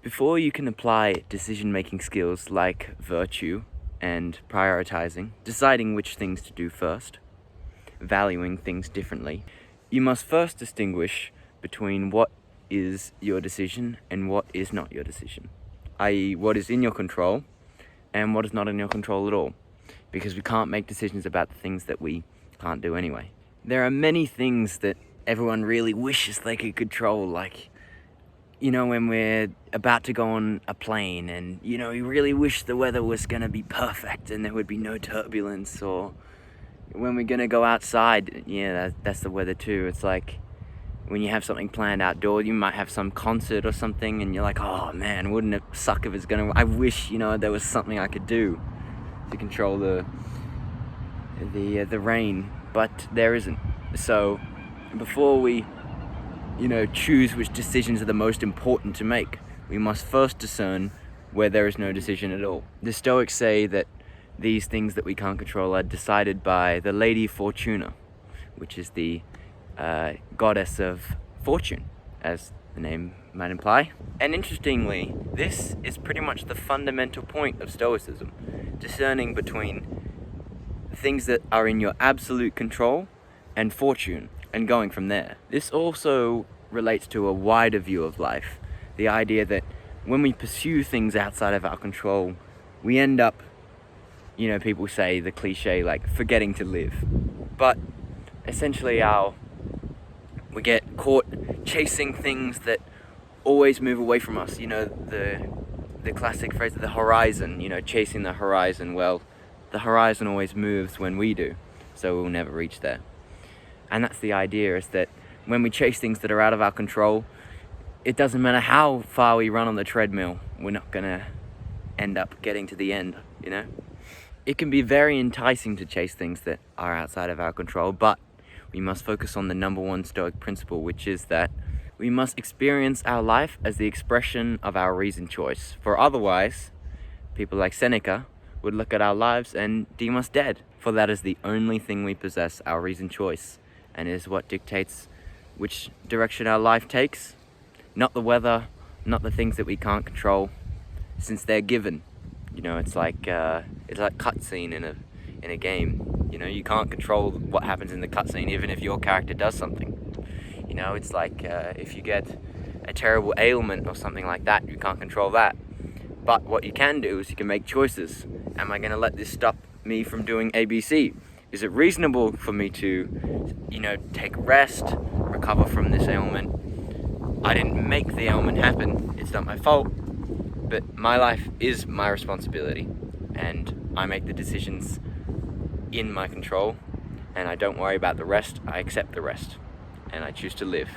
Before you can apply decision-making skills like virtue and prioritizing, deciding which things to do first, valuing things differently, you must first distinguish between what is your decision and what is not your decision, i.e. what is in your control and what is not in your control at all, because we can't make decisions about the things that we can't do anyway. There are many things that everyone really wishes they could control, like, when we're about to go on a plane and, you really wish the weather was going to be perfect and there would be no turbulence, or when we're going to go outside, that's the weather too. It's like when you have something planned outdoors, you might have some concert or something and you're like, oh man, wouldn't it suck if it's I wish, there was something I could do to control the rain, but there isn't. So before we choose which decisions are the most important to make, we must first discern where there is no decision at all. The Stoics say that these things that we can't control are decided by the Lady Fortuna, which is the goddess of fortune, as the name might imply. And interestingly, this is pretty much the fundamental point of Stoicism, discerning between things that are in your absolute control and fortune, and going from there. This also relates to a wider view of life, the idea that when we pursue things outside of our control, we end up, people say the cliche, like, forgetting to live. But essentially we get caught chasing things that always move away from us. The classic phrase, the horizon, chasing the horizon. Well, the horizon always moves when we do, so we'll never reach there. And that's the idea, is that when we chase things that are out of our control, it doesn't matter how far we run on the treadmill, we're not gonna end up getting to the end, It can be very enticing to chase things that are outside of our control, but we must focus on the number one Stoic principle, which is that we must experience our life as the expression of our reasoned choice. For otherwise, people like Seneca would look at our lives and deem us dead. For that is the only thing we possess, our reasoned choice, and is what dictates which direction our life takes, not the weather, not the things that we can't control, since they're given. It's like cutscene in a game. You can't control what happens in the cutscene, even if your character does something. It's like if you get a terrible ailment or something like that, you can't control that. But what you can do is you can make choices. Am I going to let this stop me from doing ABC? Is it reasonable for me to, take rest, recover from this ailment? I didn't make the ailment happen. It's not my fault. But my life is my responsibility. And I make the decisions in my control. And I don't worry about the rest. I accept the rest. And I choose to live.